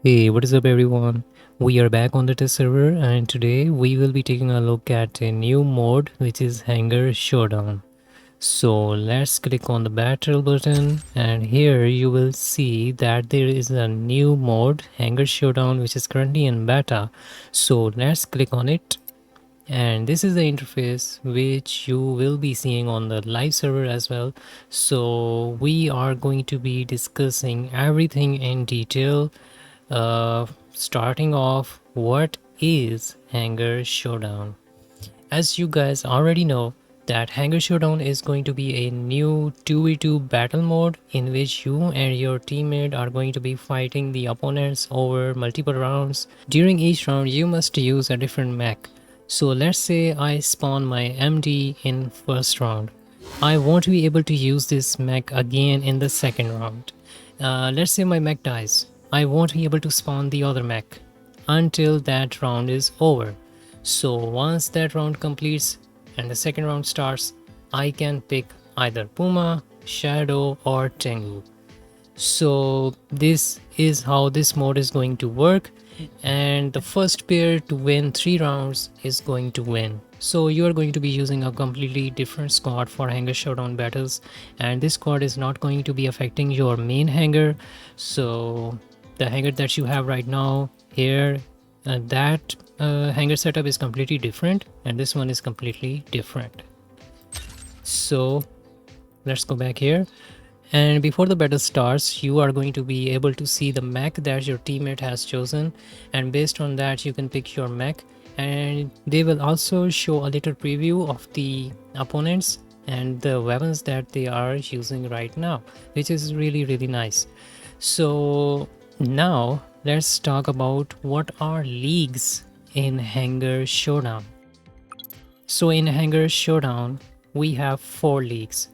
Hey, what is up everyone? We are back on the test server and today we will be taking a look at a new mode which is Hangar Showdown. So let's click on the battle button and here you will see that there is a new mode Hangar Showdown which is currently in beta. So let's click on it and this is the interface which you will be seeing on the live server as well. So we are going to be discussing everything in detail, starting off what is Hangar Showdown. As you guys already know that Hangar Showdown is going to be a new 2v2 battle mode in which you and your teammate are going to be fighting the opponents over multiple rounds. During each round you must use a different mech. So let's say I spawn my MD in first round. I won't be able to use this mech again in the second round. Let's say my mech dies. I won't be able to spawn the other mech until that round is over. So once that round completes and the second round starts, I can pick either Puma, Shadow or Tengu. So this is how this mode is going to work, and the first pair to win 3 rounds is going to win. So you are going to be using a completely different squad for Hangar Showdown battles, and this squad is not going to be affecting your main hangar. So the hangar that you have right now here, that hangar setup is completely different and this one is completely different. So let's go back here, and before the battle starts you are going to be able to see the mech that your teammate has chosen, and based on that you can pick your mech, and they will also show a little preview of the opponents and the weapons that they are using right now, which is really nice. So now let's talk about what are leagues in Hangar Showdown. So in Hangar Showdown we have 4 leagues.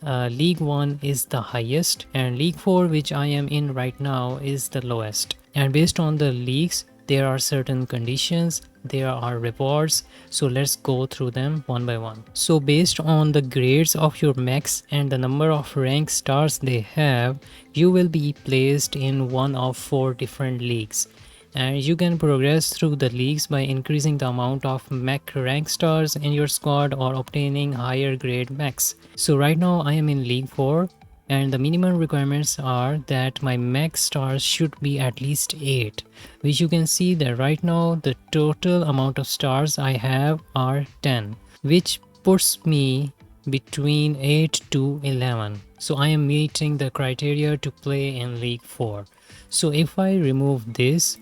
League 1 is the highest and League 4, which I am in right now, is the lowest. And based on the leagues there are certain conditions, there are rewards, so let's go through them one by one. So based on the grades of your mechs and the number of rank stars they have, you will be placed in one of 4 different leagues. And you can progress through the leagues by increasing the amount of mech rank stars in your squad or obtaining higher grade mechs. So right now I am in League 4 and the minimum requirements are that my mech stars should be at least 8, which you can see that right now the total amount of stars I have are 10, which puts me between 8 to 11. So I am meeting the criteria to play in League 4. So if I remove this,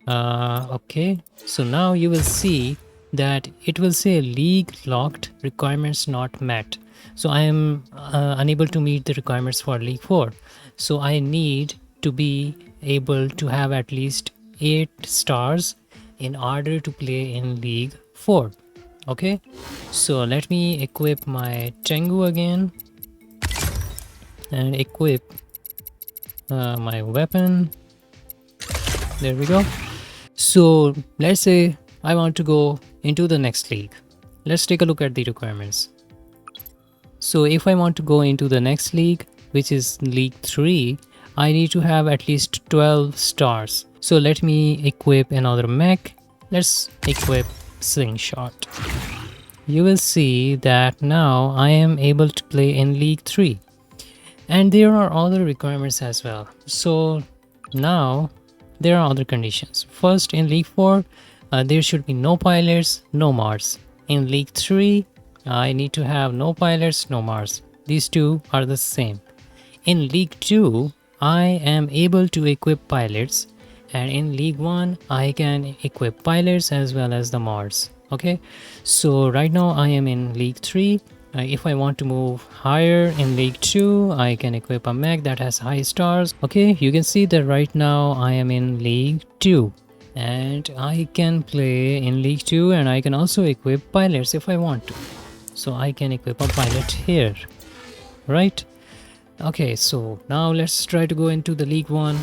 okay, so now you will see that it will say league locked, requirements not met. So I am unable to meet the requirements for League 4. So I need to be able to have at least 8 stars in order to play in League 4. Okay, so let me equip my Tengu again and equip my weapon. There we go. So let's say I want to go into the next league. Let's take a look at the requirements. So if I want to go into the next league, which is League 3, I need to have at least 12 stars. So let me equip another mech. Let's equip Slingshot. You will see that now I am able to play in League 3. And there are other requirements as well. So now there are other conditions. First, in League 4, there should be no pilots, no Mars. In League 3, I need to have no pilots, no Mars. These two are the same. In League 2, I am able to equip pilots, and in League 1, I can equip pilots as well as the Mars. Okay, so right now I am in League 3. If I want to move higher in League 2, I can equip a mech that has high stars. Okay, you can see that right now I am in League 2 and I can play in League 2, and I can also equip pilots if I want to. So I can equip a pilot here, right? Okay, so now let's try to go into the League 1.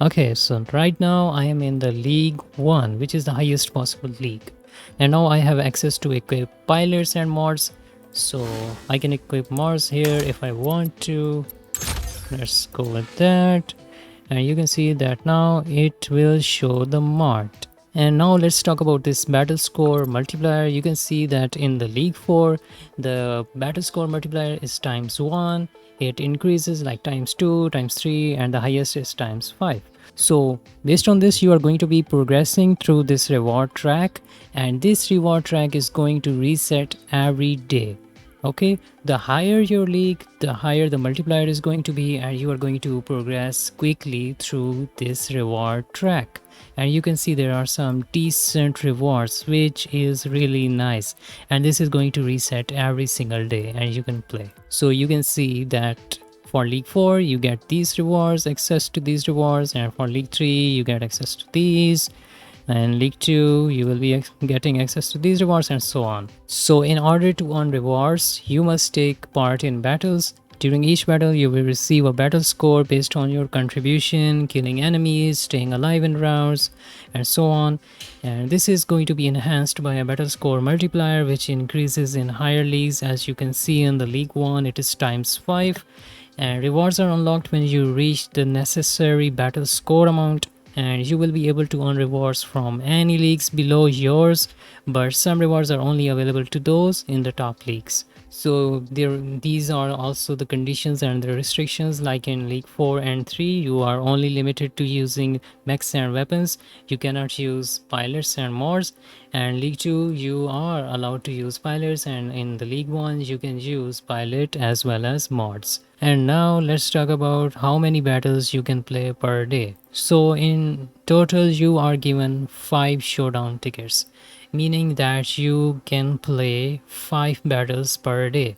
Okay, so right now I am in the League 1, which is the highest possible league. And now I have access to equip pilots and mods. So I can equip Mars here if I want to. Let's go with that. and you can see that now it will show the mod. And now let's talk about this battle score multiplier. You can see that in the League 4, the battle score multiplier is times 1. It increases like times 2, times 3, and the highest is times 5. So based on this, you are going to be progressing through this reward track, and this reward track is going to reset every day. Okay, the higher your league, the higher the multiplier is going to be, and you are going to progress quickly through this reward track. And you can see there are some decent rewards, which is really nice, and this is going to reset every single day and you can play. So you can see that for League 4 you get these rewards, access to these rewards, and for League 3 you get access to these, and League 2 you will be getting access to these rewards, and so on. So in order to earn rewards, you must take part in battles. During each battle you will receive a battle score based on your contribution, killing enemies, staying alive in rounds, and so on. And this is going to be enhanced by a battle score multiplier, which increases in higher leagues. As you can see in the League 1 it is times 5, and rewards are unlocked when you reach the necessary battle score amount, and you will be able to earn rewards from any leagues below yours, but some rewards are only available to those in the top leagues. So these are also the conditions and the restrictions. Like in League 4 and 3 you are only limited to using mechs and weapons. You cannot use pilots and mods. And League 2 you are allowed to use pilots, and in the League 1 you can use pilot as well as mods. And now let's talk about how many battles you can play per day. So in total you are given 5 showdown tickets, meaning that you can play 5 battles per day.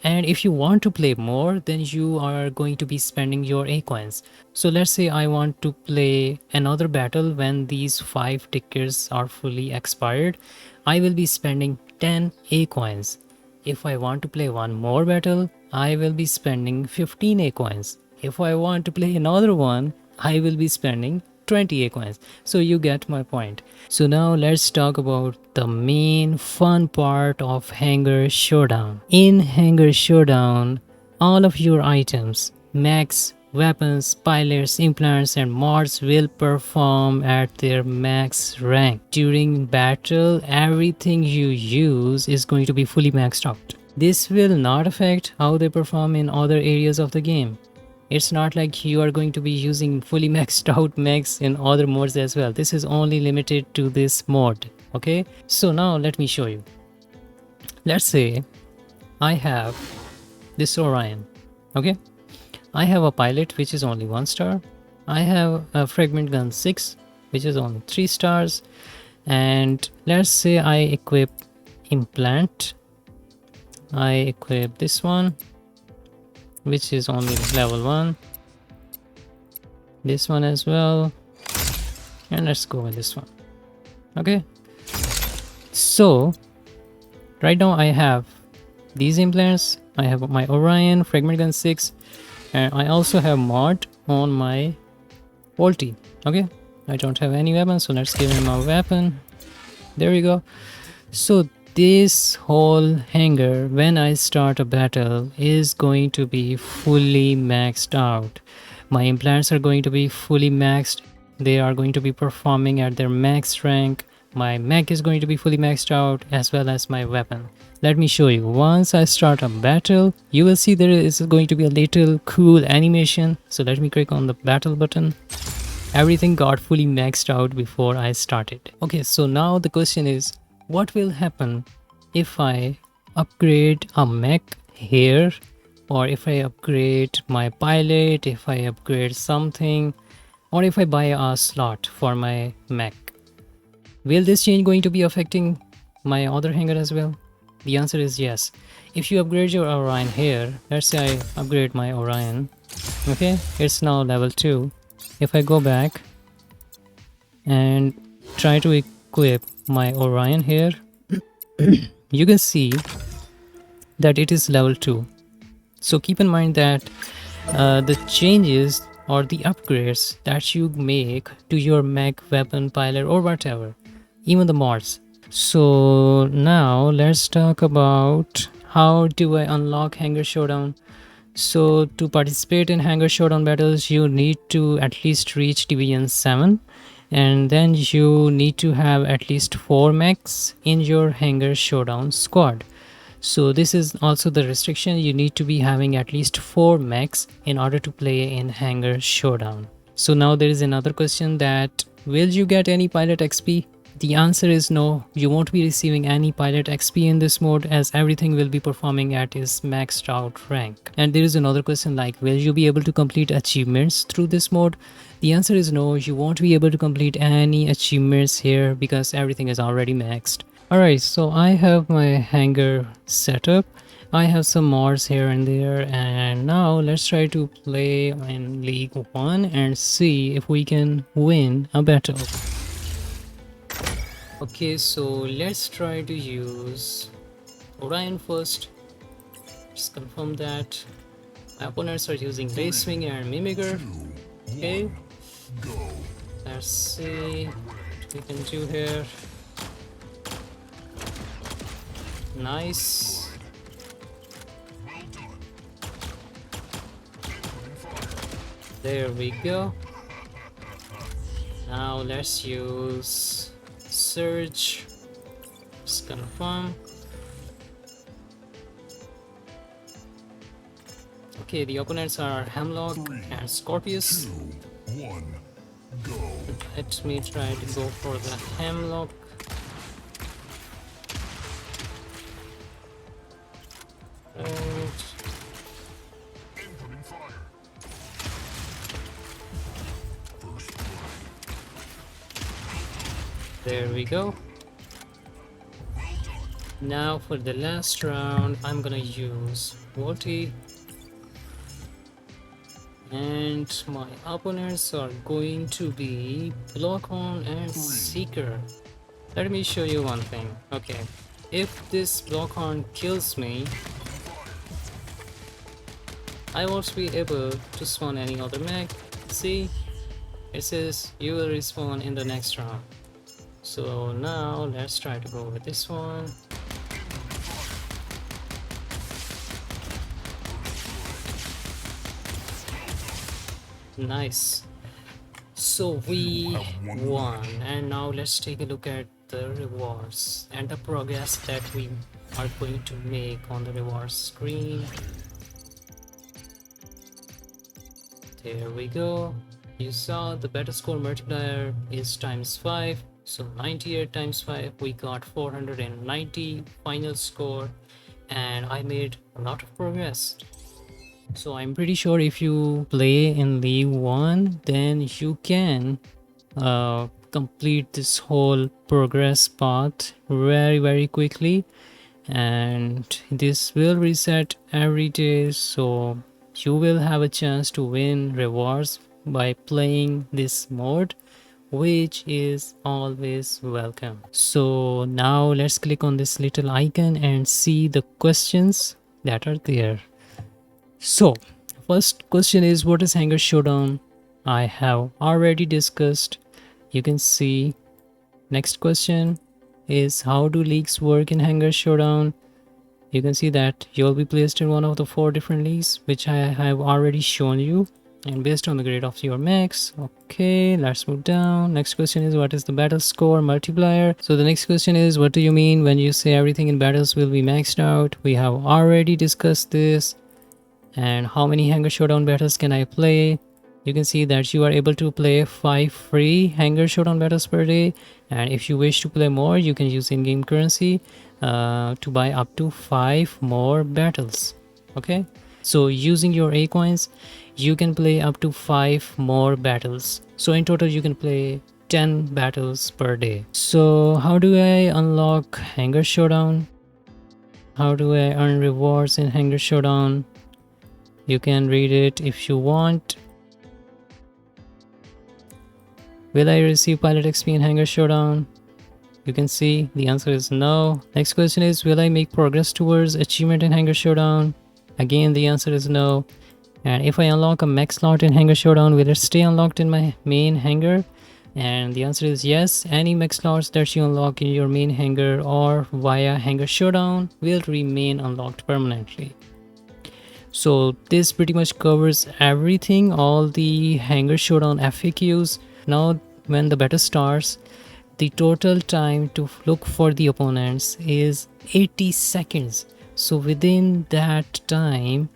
And if you want to play more, then you are going to be spending your A coins. So let's say I want to play another battle when these 5 tickets are fully expired. I will be spending 10 A coins. If I want to play one more battle, I will be spending 15 A coins. If I want to play another one, I will be spending 20 A coins. So you get my point. So now let's talk about the main fun part of Hangar Showdown. In Hangar Showdown, all of your items, mechs, weapons, pilots, implants, and mods will perform at their max rank. During battle, everything you use is going to be fully maxed out. This will not affect how they perform in other areas of the game. It's not like you are going to be using fully maxed out mechs in other modes as well. This is only limited to this mod. Okay, so now let me show you. Let's say I have this Orion. Okay, I have a pilot which is only 1 star. I have a fragment gun 6 which is only 3 stars. And let's say I equip implant. I equip this one, which is only level 1, this one as well, and let's go with this one. Okay, so right now I have these implants, I have my Orion, fragment gun 6, and I also have mod on my Volti. Okay, I don't have any weapon, so let's give him a weapon. There we go. So this whole hangar, when I start a battle, is going to be fully maxed out. My implants are going to be fully maxed. They are going to be performing at their max rank. My mech is going to be fully maxed out, as well as my weapon. Let me show you. Once I start a battle, you will see there is going to be a little cool animation. So let me click on the battle button. Everything got fully maxed out before I started. Okay, so now the question is, what will happen if I upgrade a mech here, or if I upgrade my pilot, if I upgrade something, or if I buy a slot for my mech? Will this change going to be affecting my other hangar as well? The answer is yes. If you upgrade your Orion here, let's say I upgrade my Orion. Okay, it's now level 2. If I go back and try to equip my Orion here, you can see that it is level 2. So keep in mind that the changes or the upgrades that you make to your mech, weapon, pilot, or whatever, even the mods. So now let's talk about how do I unlock Hangar Showdown. So to participate in Hangar Showdown battles, you need to at least reach Division 7, and then you need to have at least 4 mechs in your Hangar Showdown squad. So this is also the restriction, you need to be having at least 4 mechs in order to play in Hangar Showdown. So now there is another question, that will you get any pilot XP? The answer is no, you won't be receiving any pilot XP in this mode, as everything will be performing at its maxed out rank. And there is another question like, will you be able to complete achievements through this mode? The answer is no, you won't be able to complete any achievements here because everything is already maxed. Alright, so I have my hangar set up. I have some mods here and there, and now let's try to play in League 1 and see if we can win a battle. Okay, so let's try to use Orion first. Just confirm that. My opponents are using Racewing and Mimicker. Okay, let's see what we can do here. Nice. There we go. Now let's use Surge. Just confirm. Okay, the opponents are Hemlock and Scorpius. 2, 1, go. Let me try to go for the Hemlock. Incoming fire. First blood. There we go. Now for the last round, I'm gonna use Volti. And my opponents are going to be Blockhorn and Seeker. Let me show you one thing. Okay, if this Blockhorn kills me, I won't be able to spawn any other mech. See, it says you will respawn in the next round. So now let's try to go with this one. Nice. So we won, and now let's take a look at the rewards and the progress that we are going to make on the rewards screen. There we go. You saw the battle score multiplier is ×5, so 98 times 5, we got 490 final score, and I made a lot of progress. So I'm pretty sure if you play in League 1, then you can complete this whole progress path very quickly, and this will reset every day, so you will have a chance to win rewards by playing this mode, which is always welcome. So now let's click on this little icon and see the questions that are there. So first question is, what is Hangar Showdown? I have already discussed. You can see. Next question is, how do leagues work in Hangar Showdown? You can see that you'll be placed in one of the 4 different leagues, which I have already shown you, and based on the grade of your mechs. Okay, let's move down. Next question is, what is the battle score multiplier? So the next question is, what do you mean when you say everything in battles will be maxed out? We have already discussed this. And how many Hangar Showdown battles can I play? You can see that you are able to play 5 free Hangar Showdown battles per day, and if you wish to play more, you can use in-game currency to buy up to 5 more battles. Okay, so using your A coins, you can play up to 5 more battles. So in total, you can play 10 battles per day. So how do I unlock Hangar Showdown? How do I earn rewards in Hangar Showdown? You can read it if you want. Will I receive pilot XP in Hangar Showdown? You can see the answer is no. Next question is, will I make progress towards achievement in Hangar Showdown? Again, the answer is no. And if I unlock a mech slot in Hangar Showdown, will it stay unlocked in my main hangar? And the answer is yes. Any mech slots that you unlock in your main hangar or via Hangar Showdown will remain unlocked permanently. So this pretty much covers everything, all the Hangar Showdown FAQs. Now when the battle starts, the total time to look for the opponents is 80 seconds. So within that time,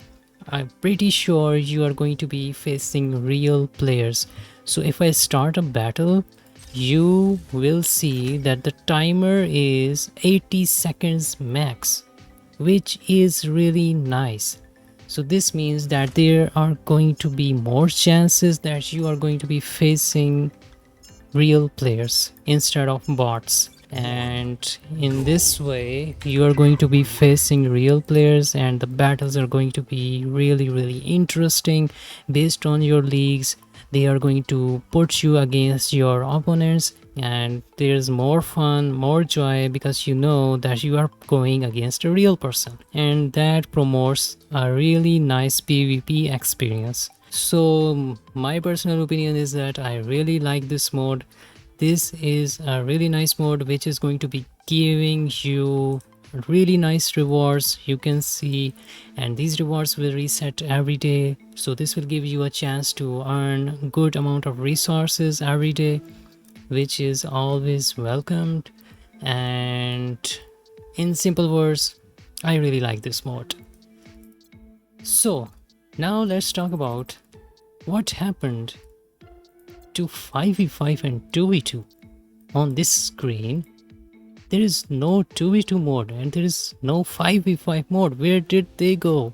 I'm pretty sure you are going to be facing real players. So if I start a battle, you will see that the timer is 80 seconds max, which is really nice. So this means that there are going to be more chances that you are going to be facing real players instead of bots, and in this way you are going to be facing real players and the battles are going to be really interesting. Based on your leagues, they are going to put you against your opponents, and there's more fun, more joy, because you know that you are going against a real person, and that promotes a really nice PvP experience. So my personal opinion is that I really like this mode. This is a really nice mode which is going to be giving you really nice rewards, you can see, and these rewards will reset every day. So this will give you a chance to earn good amount of resources every day, which is always welcomed. And in simple words, I really like this mode. So now let's talk about what happened to 5v5 and 2v2. On this screen, there is no 2v2 mode and there is no 5v5 mode. Where did they go?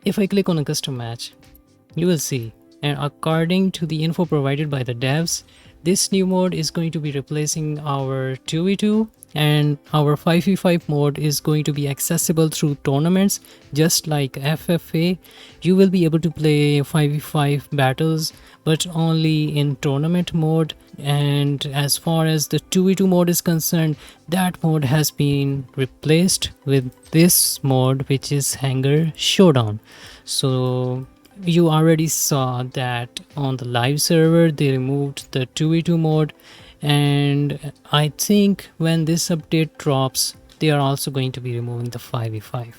If I click on a custom match, you will see, and according to the info provided by the devs, this new mode is going to be replacing our 2v2, and our 5v5 mode is going to be accessible through tournaments. Just like FFA, you will be able to play 5v5 battles but only in tournament mode. And as far as the 2v2 mode is concerned, that mode has been replaced with this mode, which is Hangar Showdown. So you already saw that on the live server they removed the 2v2 mode, and I think when this update drops, they are also going to be removing the 5v5.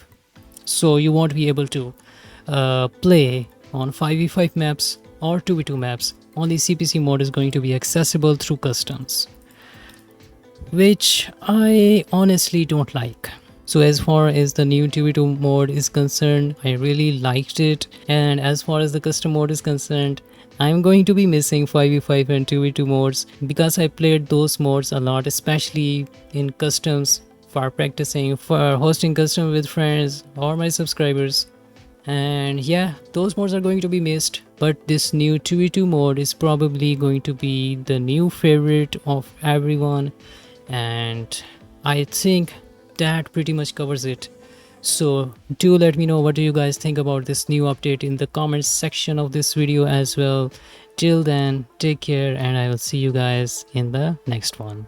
So you won't be able to play on 5v5 maps or 2v2 maps. Only CPC mode is going to be accessible through customs, which I honestly don't like. So as far as the new 2v2 mode is concerned, I really liked it, and as far as the custom mode is concerned, I'm going to be missing 5v5 and 2v2 modes, because I played those modes a lot, especially in customs, for practicing, for hosting custom with friends or my subscribers. And yeah, those modes are going to be missed, but this new 2v2 mode is probably going to be the new favorite of everyone, and I think that pretty much covers it. So do let me know what do you guys think about this new update in the comments section of this video as well. Till then, take care, and I will see you guys in the next one.